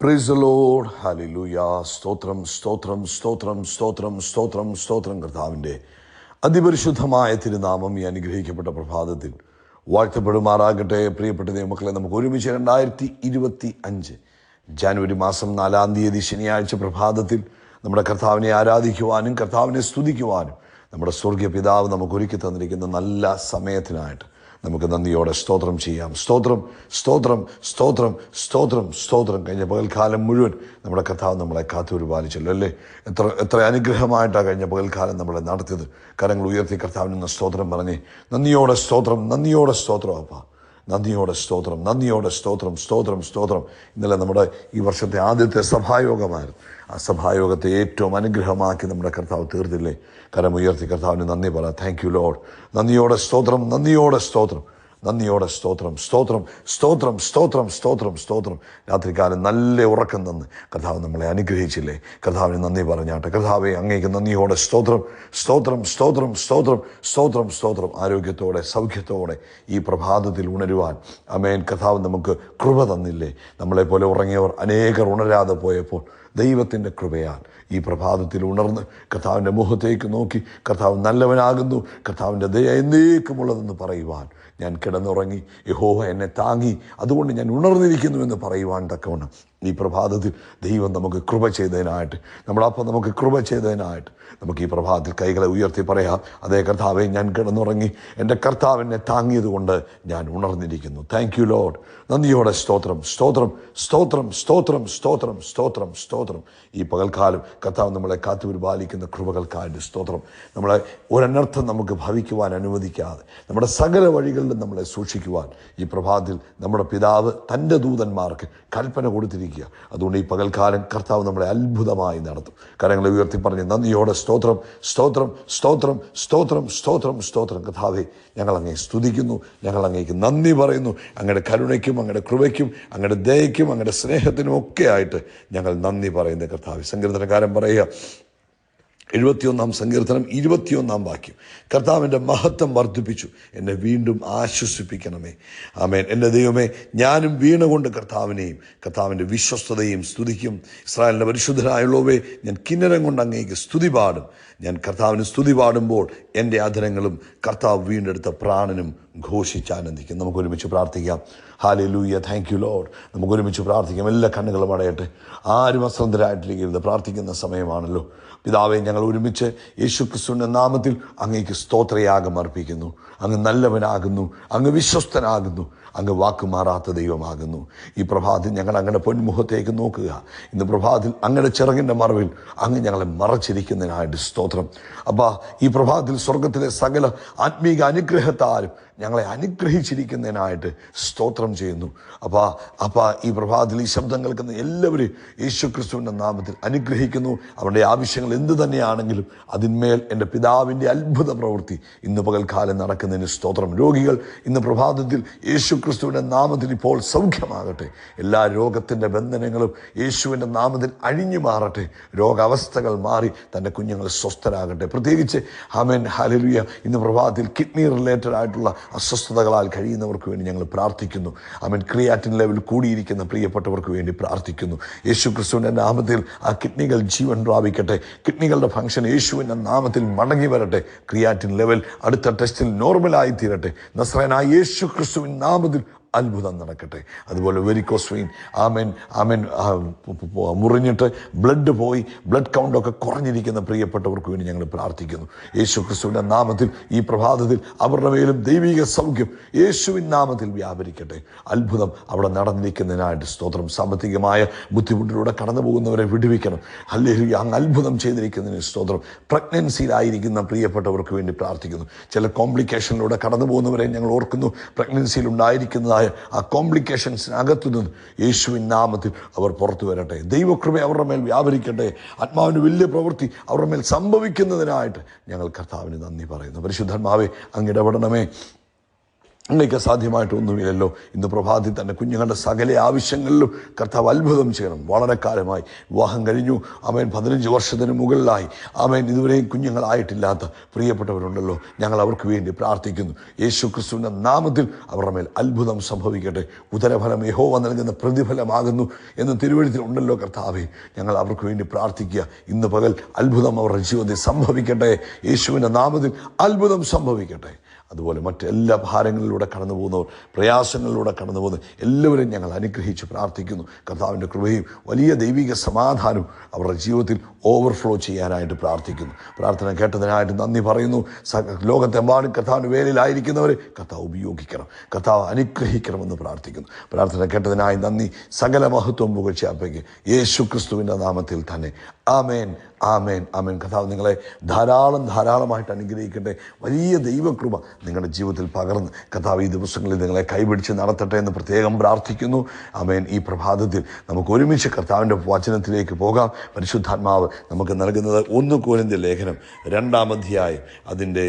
Praise the Lord. Hallelujah. സ്തോത്രം സ്തോത്രം സ്തോത്രം സ്തോത്രം സ്തോത്രം സ്തോത്രം. കർത്താവിൻ്റെ അതിപരിശുദ്ധമായ തിരുനാമം ഈ അനുഗ്രഹിക്കപ്പെട്ട പ്രഭാതത്തിൽ വാഴ്ത്തപ്പെടുമാറാകട്ടെ. പ്രിയപ്പെട്ട ദൈവമക്കളെ, നമുക്ക് ഒരുമിച്ച് 2025 ജാനുവരി മാസം 4-ാം തീയതി ശനിയാഴ്ച പ്രഭാതത്തിൽ നമ്മുടെ കർത്താവിനെ ആരാധിക്കുവാനും കർത്താവിനെ സ്തുതിക്കുവാനും നമ്മുടെ സ്വർഗീയ പിതാവ് നമുക്ക് ഒരുക്കി തന്നിരിക്കുന്ന നല്ല സമയത്തിനായിട്ട് നമുക്ക് നന്ദിയോടെ സ്തോത്രം ചെയ്യാം. സ്തോത്രം സ്തോത്രം സ്തോത്രം സ്തോത്രം സ്തോത്രം. കഴിഞ്ഞ പകൽക്കാലം മുഴുവൻ നമ്മുടെ കർത്താവ് നമ്മളെ കാത്തുപരിപാലിച്ചല്ലോ അല്ലേ. എത്ര അനുഗ്രഹമായിട്ടാണ് കഴിഞ്ഞ പകൽക്കാലം നമ്മളെ നടത്തിയത്. കരങ്ങൾ ഉയർത്തി കർത്താവിന് സ്തോത്രം പറഞ്ഞ് നന്ദിയോടെ സ്തോത്രം, നന്ദിയോടെ സ്തോത്രം അപ്പാ, നന്ദിയോടെ സ്തോത്രം, നന്ദിയോടെ സ്തോത്രം, സ്തോത്രം സ്തോത്രം. ഇന്നലെ നമ്മുടെ ഈ വർഷത്തെ ആദ്യത്തെ സഭായോഗമായിരുന്നു. ആ സഭായോഗത്തെ ഏറ്റവും അനുഗ്രഹമാക്കി നമ്മുടെ കർത്താവ് തീർത്തില്ലേ. കരമുയർത്തി കർത്താവിന് നന്ദി പറ. Thank you Lord. നന്ദിയോടെ സ്തോത്രം, നന്ദിയോടെ സ്തോത്രം, നന്ദിയോടെ സ്തോത്രം, സ്തോത്രം സ്തോത്രം സ്തോത്രം സ്തോത്രം സ്തോത്രം. രാത്രികാലം നല്ല ഉറക്കം തന്ന് കർത്താവ് നമ്മളെ അനുഗ്രഹിച്ചില്ലേ. കർത്താവിന് നന്ദി പറഞ്ഞാട്ടെ. കർത്താവെ, അങ്ങേക്ക് നന്ദിയോടെ സ്തോത്രം, സ്തോത്രം സ്തോത്രം സ്തോത്രം സ്തോത്രം സ്തോത്രം. ആരോഗ്യത്തോടെ സൗഖ്യത്തോടെ ഈ പ്രഭാതത്തിൽ ഉണരുവാൻ ആമേൻ കർത്താവ് നമുക്ക് കൃപ തന്നില്ലേ. നമ്മളെപ്പോലെ ഉറങ്ങിയവർ അനേകർ ഉണരാതെ പോയപ്പോൾ ദൈവത്തിൻ്റെ കൃപയാൽ ഈ പ്രഭാതത്തിൽ ഉണർന്ന് കർത്താവിൻ്റെ മുഖത്തേക്ക് നോക്കി കർത്താവ് നല്ലവനാകുന്നു, കർത്താവിൻ്റെ ദയ എന്നേക്കുമുള്ളതെന്ന് പറയുവാൻ, ഞാൻ കിടന്നുറങ്ങി യഹോവ എന്നെ താങ്ങി, അതുകൊണ്ട് ഞാൻ ഉണർന്നിരിക്കുന്നുവെന്ന് പറയുവാൻ തക്കവണ്ണം ഈ പ്രഭാതത്തിൽ ദൈവം നമുക്ക് കൃപ ചെയ്തതിനായിട്ട്, നമ്മളപ്പം നമുക്ക് കൃപ ചെയ്തതിനായിട്ട് നമുക്ക് ഈ പ്രഭാതത്തിൽ കൈകളെ ഉയർത്തി പറയാം. അതേ കർത്താവെ, ഞാൻ കിടന്നുറങ്ങി, എൻ്റെ കർത്താവ് എന്നെ താങ്ങിയത് കൊണ്ട് ഞാൻ ഉണർന്നിരിക്കുന്നു. Thank you Lord. നന്ദിയോടെ സ്തോത്രം, സ്തോത്രം സ്തോത്രം സ്തോത്രം സ്തോത്രം സ്തോത്രം സ്തോത്രം. ഈ പകൽക്കാലം കർത്താവ് നമ്മളെ കാത്തുപരിപാലിക്കുന്ന കൃപകൾക്കായിട്ട് സ്തോത്രം. നമ്മളെ ഒരനർത്ഥം നമുക്ക് ഭവിക്കുവാൻ അനുവദിക്കാതെ നമ്മുടെ സകല വഴികളിലും നമ്മളെ സൂക്ഷിക്കുവാൻ ഈ പ്രഭാതത്തിൽ നമ്മുടെ പിതാവ് തൻ്റെ ദൂതന്മാർക്ക് കൽപ്പന കൊടുത്തിരിക്കുക. അതുകൊണ്ട് ഈ പകൽക്കാലം കർത്താവ് നമ്മളെ അത്ഭുതമായി നടത്തും. കരങ്ങളെ ഉയർത്തി പറഞ്ഞ് നന്ദിയോടെ സ്തോത്രം, സ്തോത്രം സ്തോത്രം സ്തോത്രം സ്തോത്രം സ്തോത്രം. കർത്താവെ, ഞങ്ങൾ അങ്ങേ സ്തുതിക്കുന്നു, ഞങ്ങൾ അങ്ങേക്ക് നന്ദി പറയുന്നു. അങ്ങയുടെ കരുണയ്ക്കും അങ്ങയുടെ കൃപയ്ക്കും അങ്ങയുടെ ദയയ്ക്കും അങ്ങയുടെ സ്നേഹത്തിനും ഒക്കെ ആയിട്ട് ഞങ്ങൾ നന്ദി പറയുന്നത്. കർത്താവെ, സങ്കീർത്തനക്കാരൻ പറയുക 71-ാം സങ്കീർത്തനം 21-ാം വാക്യം, കർത്താവിൻ്റെ മഹത്വം വർദ്ധിപ്പിച്ചു, എന്നെ വീണ്ടും ആശ്വസിപ്പിക്കണമേ. ആമേൻ. എൻ്റെ ദൈവമേ, ഞാനും വീണുകൊണ്ട് കർത്താവിനെയും കർത്താവിൻ്റെ വിശ്വസ്തതയും സ്തുതിക്കും. ഇസ്രായേലിൻ്റെ പരിശുദ്ധനായുള്ളവേ, ഞാൻ കിന്നരം കൊണ്ട് അങ്ങേക്ക് സ്തുതി പാടും. ഞാൻ കർത്താവിന് സ്തുതി പാടുമ്പോൾ എൻ്റെ അധരങ്ങളും കർത്താവ് വീണ്ടെടുത്ത പ്രാണനും ഘോഷിച്ചാനന്ദിക്കും. നമുക്കൊരുമിച്ച് പ്രാർത്ഥിക്കാം. ഹല്ലേലൂയ. Thank you lord. നമുക്കൊരുമിച്ച് പ്രാർത്ഥിക്കാം. എല്ലാ കണ്ണുകളും അടയട്ടെ. ആരും അശ്രദ്ധരായിട്ടിരിക്കരുത്. പ്രാർത്ഥിക്കുന്ന സമയമാണല്ലോ. പിതാവേ, ഞങ്ങൾ ഒരുമിച്ച് യേശുക്രിസ്തുവിൻ്റെ നാമത്തിൽ അങ്ങേക്ക് സ്തോത്രയാഗം അർപ്പിക്കുന്നു. അങ്ങ് നല്ലവനാകുന്നു, അങ്ങ് വിശ്വസ്തനാകുന്നു, അങ്ങ് വാക്കുമാറാത്ത ദൈവമാകുന്നു. ഈ പ്രഭാതത്തിൽ ഞങ്ങൾ അങ്ങയുടെ പൊന്മുഖത്തേക്ക് നോക്കുക. ഇന്ന് പ്രഭാതത്തിൽ അങ്ങയുടെ ചിറകിൻ്റെ മറവിൽ അങ്ങ് ഞങ്ങളെ മറച്ചിരിക്കുന്നതിനായിട്ട് സ്തോത്രം. അപ്പാ, ഈ പ്രഭാതത്തിൽ സ്വർഗത്തിലെ സകല ആത്മീക അനുഗ്രഹത്താലും ഞങ്ങളെ അനുഗ്രഹിച്ചിരിക്കുന്നതിനായിട്ട് സ്തോത്രം ചെയ്യുന്നു. അപ്പാ ഈ പ്രഭാതത്തിൽ ഈ ശബ്ദം കേൾക്കുന്ന എല്ലാവരും യേശുക്രിസ്തുവിൻ്റെ നാമത്തിൽ അനുഗ്രഹിക്കുന്നു. അവരുടെ ആവശ്യങ്ങൾ എന്തു തന്നെയാണെങ്കിലും അതിന്മേൽ എൻ്റെ പിതാവിൻ്റെ അത്ഭുത പ്രവൃത്തി ഇന്ന് പകൽക്കാലം നടക്കുന്നതിന് സ്തോത്രം. രോഗികൾ ഇന്ന് പ്രഭാതത്തിൽ യേശുക്രിസ്തുവിൻ്റെ നാമത്തിൽ ഇപ്പോൾ സൗഖ്യമാകട്ടെ. എല്ലാ രോഗത്തിൻ്റെ ബന്ധനങ്ങളും യേശുവിൻ്റെ നാമത്തിൽ അഴിഞ്ഞു മാറട്ടെ. രോഗാവസ്ഥകൾ മാറി തൻ്റെ കുഞ്ഞുങ്ങൾ സ്വസ്ഥരാകട്ടെ. പ്രത്യേകിച്ച് ആമേൻ ഹല്ലേലൂയ, ഇന്ന് പ്രഭാതത്തിൽ കിഡ്നി റിലേറ്റഡ് ആയിട്ടുള്ള അസ്വസ്ഥതകളാൽ കഴിയുന്നവർക്ക് വേണ്ടി ഞങ്ങൾ പ്രാർത്ഥിക്കുന്നു. ആമേൻ. ക്രിയാറ്റിൻ ലെവൽ കൂടിയിരിക്കുന്ന പ്രിയപ്പെട്ടവർക്ക് വേണ്ടി പ്രാർത്ഥിക്കുന്നു. യേശുക്രിസ്തുവിൻ്റെ നാമത്തിൽ ആ കിഡ്നികൾ ജീവൻ പ്രാപിക്കട്ടെ. കിഡ്നികളുടെ ഫംഗ്ഷൻ യേശുവിൻ്റെ നാമത്തിൽ മടങ്ങി വരട്ടെ. ക്രിയാറ്റിൻ ലെവൽ അടുത്ത ടെസ്റ്റിൽ നോർമലായി തീരട്ടെ. നസ്രയനായ യേശുക്രിസ്തുവിൻ നാമത്തിൽ അത്ഭുതം നടക്കട്ടെ. അതുപോലെ വെരിക്കോസ് വെയിൻ ആമേൻ ആമേൻ മുറിഞ്ഞിട്ട് ബ്ലഡ് പോയി ബ്ലഡ് കൗണ്ടൊക്കെ കുറഞ്ഞിരിക്കുന്ന പ്രിയപ്പെട്ടവർക്ക് വേണ്ടി ഞങ്ങൾ പ്രാർത്ഥിക്കുന്നു. യേശുക്രിസ്തുവിൻ്റെ നാമത്തിൽ ഈ പ്രഭാതത്തിൽ അവരുടെ മേലും ദൈവിക സൗഖ്യം യേശുവിൻ നാമത്തിൽ വ്യാപരിക്കട്ടെ. അത്ഭുതം അവിടെ നടന്നിരിക്കുന്നതിനായിട്ട് സ്തോത്രം. സാമ്പത്തികമായ ബുദ്ധിമുട്ടിലൂടെ കടന്നു പോകുന്നവരെ വിടുവിക്കണം. ഹല്ലേലൂയ. അങ്ങ് അത്ഭുതം ചെയ്തിരിക്കുന്നതിന് സ്തോത്രം. പ്രഗ്നൻസിയിലായിരിക്കുന്ന പ്രിയപ്പെട്ടവർക്ക് വേണ്ടി പ്രാർത്ഥിക്കുന്നു. ചില കോംപ്ലിക്കേഷനിലൂടെ കടന്നു പോകുന്നവരെ ഞങ്ങൾ ഓർക്കുന്നു. പ്രഗ്നൻസിയിൽ ഉണ്ടായിരിക്കുന്നതായ ആ കോംപ്ലിക്കേഷൻസിനകത്തു നിന്ന് യേശുവിൻ നാമത്തിൽ അവർ പുറത്തു വരട്ടെ. ദൈവകൃപ അവരുടെ മേൽ വ്യാപരിക്കട്ടെ. ആത്മാവിന് വലിയ പ്രവൃത്തി അവരുടെ മേൽ സംഭവിക്കുന്നതിനായിട്ട് ഞങ്ങൾ കർത്താവിന് നന്ദി പറയുന്നു. പരിശുദ്ധാത്മാവേ, അങ്ങ് ഇടപെടണമേ. അങ്ങനെയൊക്കെ സാധ്യമായിട്ടൊന്നുമില്ലല്ലോ. ഇന്ന് പ്രഭാതത്തിൽ തന്നെ കുഞ്ഞുങ്ങളുടെ സകല ആവശ്യങ്ങളിലും കർത്താവ് അത്ഭുതം ചെയ്യണം. വളരെ കാലമായി വിവാഹം കഴിഞ്ഞു, ആമേൻ, 15 വർഷത്തിന് മുകളിലായി, ആമേൻ, ഇതുവരെയും കുഞ്ഞുങ്ങളായിട്ടില്ലാത്ത പ്രിയപ്പെട്ടവരുണ്ടല്ലോ. ഞങ്ങൾ അവർക്ക് വേണ്ടി പ്രാർത്ഥിക്കുന്നു. യേശു ക്രിസ്തുവിൻ്റെ നാമത്തിൽ അവരുടെ മേൽ അത്ഭുതം സംഭവിക്കട്ടെ. ഉദരഫലം യഹോവ നൽകുന്ന പ്രതിഫലമാകുന്നു എന്ന് തിരുവെഴുത്തിൽ ഉണ്ടല്ലോ കർത്താവേ. ഞങ്ങൾ അവർക്ക് വേണ്ടി പ്രാർത്ഥിക്കുക. ഇന്ന് പകൽ അത്ഭുതം അവരുടെ ജീവിതത്തിൽ സംഭവിക്കട്ടെ. യേശുവിൻ്റെ നാമത്തിൽ അത്ഭുതം സംഭവിക്കട്ടെ. അതുപോലെ മറ്റെല്ലാ ഭാരങ്ങളിലൂടെ കടന്നു പോകുന്നവർ, പ്രയാസങ്ങളിലൂടെ കടന്നു പോകുന്ന എല്ലാവരും ഞങ്ങൾ അനുഗ്രഹിച്ച് പ്രാർത്ഥിക്കുന്നു. കർത്താവിൻ്റെ കൃപയും വലിയ ദൈവിക സമാധാനവും അവരുടെ ജീവിതത്തിൽ ഓവർഫ്ലോ ചെയ്യാനായിട്ട് പ്രാർത്ഥിക്കുന്നു. പ്രാർത്ഥന കേട്ടതിനായിട്ട് നന്ദി പറയുന്നു. ലോകത്തെമ്പാടും കർത്താവിൻ്റെ വേലയിലായിരിക്കുന്നവരെ കർത്താവ് ഉപയോഗിക്കണം, കർത്താവ് അനുഗ്രഹിക്കണമെന്ന് പ്രാർത്ഥിക്കുന്നു. പ്രാർത്ഥന കേട്ടതിനായി നന്ദി. സകല മഹത്വം പുകഴ്ച അർപ്പിക്കുക യേശു ക്രിസ്തുവിൻ്റെ നാമത്തിൽ തന്നെ. ആമേൻ, ആമേൻ, ആമേൻ. കർത്താവ് നിങ്ങളെ ധാരാളമായിട്ട് അനുഗ്രഹിക്കട്ടെ. വലിയ ദൈവകൃപ നിങ്ങളുടെ ജീവിതത്തിൽ പകർന്ന് കർത്താവ് ഈ ദിവസങ്ങളിൽ നിങ്ങളെ കൈപിടിച്ച് നടത്തട്ടെ എന്ന് പ്രത്യേകം പ്രാർത്ഥിക്കുന്നു. ആമേൻ. ഈ പ്രഭാതത്തിൽ നമുക്ക് ഒരുമിച്ച് കർത്താവിൻ്റെ വചനത്തിലേക്ക് പോകാം. പരിശുദ്ധാത്മാവ് നമുക്ക് നൽകുന്നത് 1 കൊരിന്ത്യർ ലേഖനം 2-ാം അധ്യായം അതിൻ്റെ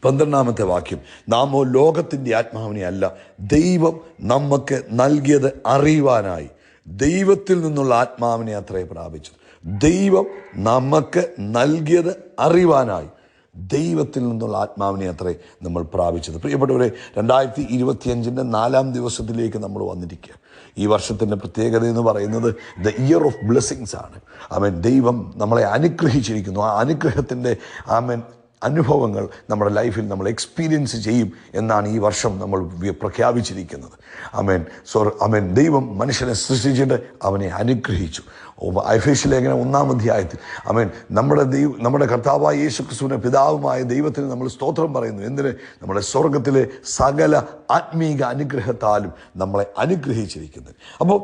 12-ാമത്തെ വാക്യം. നാമോ ലോകത്തിൻ്റെ ആത്മാവിനെ അല്ല, ദൈവം നമുക്ക് നൽകിയത് അറിയുവാനായി ദൈവത്തിൽ നിന്നുള്ള ആത്മാവിനെ അത്രേ പ്രാപിച്ചത്. ദൈവം നമുക്ക് നൽകിയത് അറിയുവാനായി ദൈവത്തിൽ നിന്നുള്ള ആത്മാവിനെ അത്രേ നമ്മൾ പ്രാപിച്ചത്. പ്രിയപ്പെട്ടവരെ, 2025 4-ാം ദിവസത്തിലേക്ക് നമ്മൾ വന്നിരിക്കുക. ഈ വർഷത്തിൻ്റെ പ്രത്യേകത എന്ന് പറയുന്നത് ദ ഇയർ ഓഫ് ബ്ലെസ്സിങ്സ് ആണ്. ആമേൻ. ദൈവം നമ്മളെ അനുഗ്രഹിച്ചിരിക്കുന്നു. ആ അനുഗ്രഹത്തിൻ്റെ അനുഭവങ്ങൾ നമ്മുടെ ലൈഫിൽ നമ്മൾ എക്സ്പീരിയൻസ് ചെയ്യും എന്നാണ് ഈ വർഷം നമ്മൾ പ്രഖ്യാപിച്ചിരിക്കുന്നത്. ആമേൻ. ആമേൻ. ദൈവം മനുഷ്യനെ സൃഷ്ടിച്ചിട്ട് അവനെ അനുഗ്രഹിച്ചു. എഫേസ്യ ലേഖനം 1-ാം അധ്യായത്തിൽ ആമേൻ, നമ്മുടെ കർത്താവായ യേശു ക്രിസ്തുവിന്റെ പിതാവുമായ ദൈവത്തിന് നമ്മൾ സ്തോത്രം പറയുന്നു. എന്തിന്? നമ്മുടെ സ്വർഗത്തിലെ സകല ആത്മീക അനുഗ്രഹത്താലും നമ്മളെ അനുഗ്രഹിച്ചിരിക്കുന്നത്. അപ്പോൾ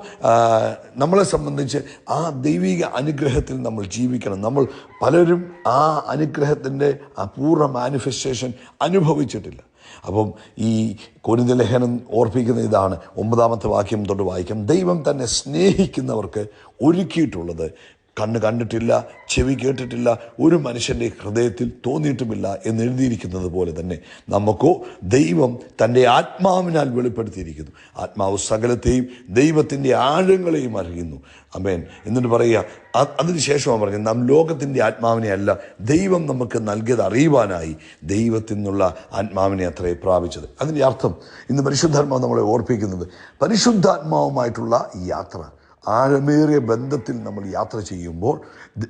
നമ്മളെ സംബന്ധിച്ച് ആ ദൈവിക അനുഗ്രഹത്തിൽ നമ്മൾ ജീവിക്കണം. നമ്മൾ പലരും ആ അനുഗ്രഹത്തിൻ്റെ പൂർണ്ണ മാനിഫെസ്റ്റേഷൻ അനുഭവിച്ചിട്ടില്ല. അപ്പം ഈ കൊരിന്ത്യർ ലേഖനം ഓർപ്പിക്കുന്ന ഇതാണ്. 9-ാമത്തെ വാക്യം തൊട്ട് വായിക്കാം. ദൈവം തന്നെ സ്നേഹിക്കുന്നവർക്ക് ഒരുക്കിയിട്ടുള്ളത് കണ്ണ് കണ്ടിട്ടില്ല, ചെവി കേട്ടിട്ടില്ല, ഒരു മനുഷ്യൻ്റെ ഹൃദയത്തിൽ തോന്നിയിട്ടുമില്ല എന്ന് എഴുതിയിരിക്കുന്നത് പോലെ തന്നെ നമുക്കോ ദൈവം തൻ്റെ ആത്മാവിനാൽ വെളിപ്പെടുത്തിയിരിക്കുന്നു. ആത്മാവ് സകലത്തെയും ദൈവത്തിൻ്റെ ആഴങ്ങളെയും അറിയുന്നു. ആമേൻ. എന്നിട്ട് പറയുക, അതിനുശേഷമാണ് പറഞ്ഞത്, നാം ലോകത്തിൻ്റെ ആത്മാവിനെ അല്ല, ദൈവം നമുക്ക് നൽകിയത് അറിയുവാനായി ദൈവത്തിൽ നിന്നുള്ള ആത്മാവിനെ അത്രേ പ്രാപിച്ചത്. അതിൻ്റെ അർത്ഥം ഇന്ന് പരിശുദ്ധാത്മാവ് നമ്മളെ ഓർപ്പിക്കുന്നത്, പരിശുദ്ധാത്മാവുമായിട്ടുള്ള ഈ യാത്ര, ആഴമേറിയ ബന്ധത്തിൽ നമ്മൾ യാത്ര ചെയ്യുമ്പോൾ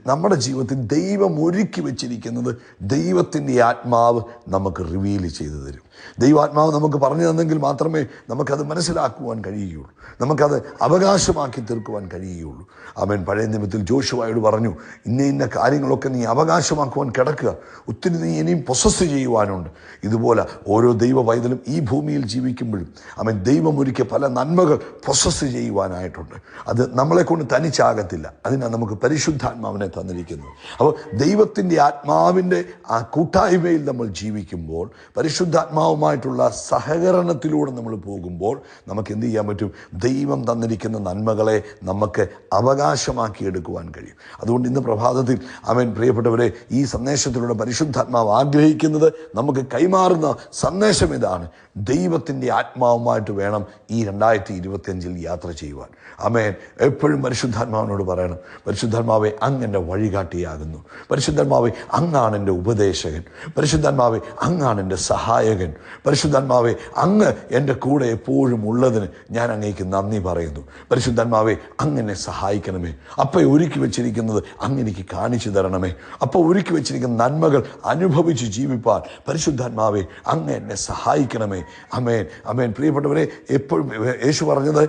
നമ്മുടെ ജീവിതത്തിൽ ദൈവം ഒരുക്കി വെച്ചിരിക്കുന്നത് ദൈവത്തിൻ്റെ ആത്മാവ് നമുക്ക് റിവീൽ ചെയ്തു തരും. ദൈവാത്മാവ് നമുക്ക് പറഞ്ഞു തന്നെങ്കിൽ മാത്രമേ നമുക്കത് മനസ്സിലാക്കുവാൻ കഴിയുകയുള്ളൂ, നമുക്കത് അവകാശമാക്കി തീർക്കുവാൻ കഴിയുകയുള്ളൂ. ആമേൻ. പഴയ നിയമത്തിൽ ജോഷുവയോട് പറഞ്ഞു, ഇന്ന കാര്യങ്ങളൊക്കെ നീ അവകാശമാക്കുവാൻ കിടക്കുക, ഒത്തിരി നീ ഇനിയും പൊസസ് ചെയ്യുവാനുണ്ട്. ഇതുപോലെ ഓരോ ദൈവ പൈതലും ഈ ഭൂമിയിൽ ജീവിക്കുമ്പോഴും ആമേൻ, ദൈവം ഒരുക്കിയ പല നന്മകൾ പൊസസ് ചെയ്യുവാനായിട്ടുണ്ട്. അത് നമ്മളെ കൊണ്ട് തനിച്ചാകത്തില്ല. അതിനാണ് നമുക്ക് പരിശുദ്ധാത്മാവിനെ തന്നിരിക്കുന്നത്. അപ്പോൾ ദൈവത്തിൻ്റെ ആത്മാവിൻ്റെ ആ കൂട്ടായ്മയിൽ നമ്മൾ ജീവിക്കുമ്പോൾ, പരിശുദ്ധാത്മാവുമായിട്ടുള്ള സഹകരണത്തിലൂടെ നമ്മൾ പോകുമ്പോൾ നമുക്ക് എന്ത് ചെയ്യാൻ പറ്റും? ദൈവം തന്നിരിക്കുന്ന നന്മകളെ നമുക്ക് അവകാശമാക്കി എടുക്കുവാൻ കഴിയും. അതുകൊണ്ട് ഇന്ന് പ്രഭാതത്തിൽ ആമേൻ, പ്രിയപ്പെട്ടവരെ, ഈ സന്ദേശത്തിലൂടെ പരിശുദ്ധാത്മാവ് ആഗ്രഹിക്കുന്നത് നമുക്ക് കൈമാറുന്ന സന്ദേശം ഇതാണ്: ദൈവത്തിൻ്റെ ആത്മാവുമായിട്ട് വേണം ഈ 2025 യാത്ര ചെയ്യുവാൻ. ആമേൻ. എപ്പോഴും പരിശുദ്ധാത്മാവിനോട് പറയണം, പരിശുദ്ധാത്മാവെ, അങ്ങ് എൻ്റെ വഴികാട്ടിയാകുന്നു. പരിശുദ്ധാത്മാവെ, അങ്ങാണ് എൻ്റെ ഉപദേശകൻ. പരിശുദ്ധാത്മാവെ, അങ്ങാണ് എൻ്റെ സഹായകൻ. പരിശുദ്ധാത്മാവെ, അങ്ങ് എൻ്റെ കൂടെ എപ്പോഴും ഉള്ളതിന് ഞാൻ അങ്ങേക്ക് നന്ദി പറയുന്നു. പരിശുദ്ധാത്മാവെ, അങ്ങനെ സഹായിക്കണമേ. അപ്പം ഒരുക്കി വെച്ചിരിക്കുന്നത് അങ്ങ് എനിക്ക് കാണിച്ചു തരണമേ. അപ്പം ഒരുക്കി വെച്ചിരിക്കുന്ന നന്മകൾ അനുഭവിച്ച് ജീവിപ്പാൻ പരിശുദ്ധാത്മാവെ, അങ്ങ് എന്നെ സഹായിക്കണമേ. അമേൻ, അമേൻ. പ്രിയപ്പെട്ടവരെ, എപ്പോഴും യേശു പറഞ്ഞത്,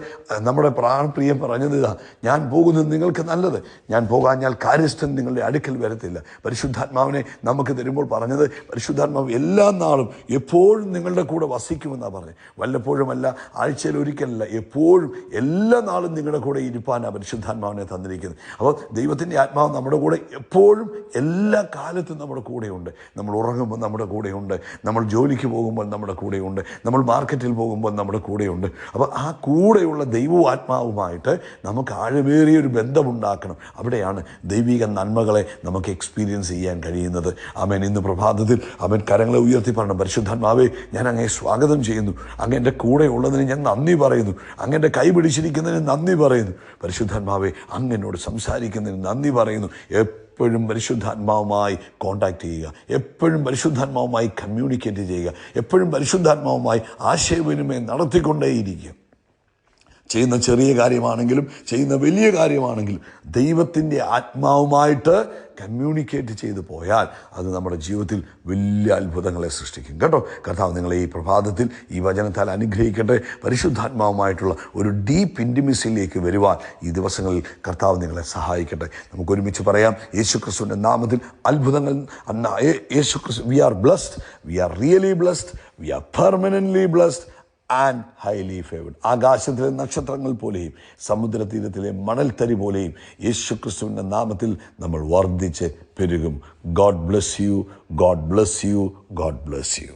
നമ്മുടെ പ്രാണപ്രിയം പറഞ്ഞത് ഇതാ: ഞാൻ പോകുന്നത് നിങ്ങൾക്ക് നല്ലത്, ഞാൻ പോകാഞ്ഞാൽ കാര്യസ്ഥൻ നിങ്ങളുടെ അടുക്കൽ വരത്തില്ല. പരിശുദ്ധാത്മാവിനെ നമുക്ക് തരുമ്പോൾ പറഞ്ഞത്, പരിശുദ്ധാത്മാവ് എല്ലാ നാളും എപ്പോഴും നിങ്ങളുടെ കൂടെ വസിക്കുമെന്നാണ് പറഞ്ഞത്. വല്ലപ്പോഴുമല്ല, ആഴ്ചയിൽ ഒരിക്കലല്ല, എപ്പോഴും എല്ലാ നാളും നിങ്ങളുടെ കൂടെ ഇരിപ്പാനാണ് പരിശുദ്ധാത്മാവിനെ തന്നിരിക്കുന്നത്. അപ്പോൾ ദൈവത്തിൻ്റെ ആത്മാവ് നമ്മുടെ കൂടെ എപ്പോഴും എല്ലാ കാലത്തും നമ്മുടെ കൂടെയുണ്ട്. നമ്മൾ ഉറങ്ങുമ്പോൾ നമ്മുടെ കൂടെയുണ്ട്, നമ്മൾ ജോലിക്ക് പോകുമ്പോൾ നമ്മുടെ കൂടെയുണ്ട്, നമ്മൾ മാർക്കറ്റിൽ പോകുമ്പോൾ നമ്മുടെ കൂടെയുണ്ട്. അപ്പോൾ ആ കൂടെയുള്ള ദൈവാത്മാവുമായിട്ട് നമുക്ക് ആഴമേറിയൊരു ബന്ധമുണ്ടാക്കണം. അവിടെയാണ് ദൈവിക നന്മകളെ നമുക്ക് എക്സ്പീരിയൻസ് ചെയ്യാൻ കഴിയുന്നത്. ആമേൻ. ഇന്ന് പ്രഭാതത്തിൽ അവൻ കരങ്ങളെ ഉയർത്തി പറഞ്ഞു, പരിശുദ്ധാത്മാവേ, കർത്താവേ, ഞാൻ അങ്ങയെ സ്വാഗതം ചെയ്യുന്നു. അങ്ങ് എൻ്റെ കൂടെ ഉള്ളതിന് ഞാൻ നന്ദി പറയുന്നു. അങ്ങ് എൻ്റെ കൈ പിടിച്ചിരിക്കുന്നതിന് നന്ദി പറയുന്നു. പരിശുദ്ധാത്മാവേ, അങ്ങ് എന്നോട് സംസാരിക്കുന്നതിന് നന്ദി പറയുന്നു. എപ്പോഴും പരിശുദ്ധാത്മാവുമായി കോണ്ടാക്ട് ചെയ്യുക, എപ്പോഴും പരിശുദ്ധാത്മാവുമായി കമ്മ്യൂണിക്കേറ്റ് ചെയ്യുക, എപ്പോഴും പരിശുദ്ധാത്മാവുമായി ആശയവിനിമയം നടത്തിക്കൊണ്ടേയിരിക്കുക. ചെയ്യുന്ന ചെറിയ കാര്യമാണെങ്കിലും ചെയ്യുന്ന വലിയ കാര്യമാണെങ്കിലും ദൈവത്തിൻ്റെ ആത്മാവുമായിട്ട് കമ്മ്യൂണിക്കേറ്റ് ചെയ്തു പോയാൽ അത് നമ്മുടെ ജീവിതത്തിൽ വലിയ അത്ഭുതങ്ങളെ സൃഷ്ടിക്കും കേട്ടോ. കർത്താവ് നിങ്ങളെ ഈ പ്രഭാതത്തിൽ ഈ വചനത്താൽ അനുഗ്രഹിക്കട്ടെ. പരിശുദ്ധാത്മാവുമായിട്ടുള്ള ഒരു ഡീപ്പ് ഇൻറ്റിമസിയിലേക്ക് വരുവാൻ ഈ ദിവസങ്ങളിൽ കർത്താവ് നിങ്ങളെ സഹായിക്കട്ടെ. നമുക്ക് ഒരുമിച്ച് പറയാം, യേശുക്രിസ്തുവിൻ്റെ നാമത്തിൽ അത്ഭുതങ്ങൾ. യേശുക്രിസ്തു, we are blessed, we are really blessed, we are permanently blessed and highly favoured. ആകാശത്തിലെ നക്ഷത്രങ്ങൾ പോലെയും സമുദ്രതീരത്തിലെ മണൽത്തരി പോലെയും യേശുക്രിസ്തുവിൻ്റെ നാമത്തിൽ നമ്മൾ വർദ്ധിച്ച് പെരുകും. God bless you, God bless you, God bless U.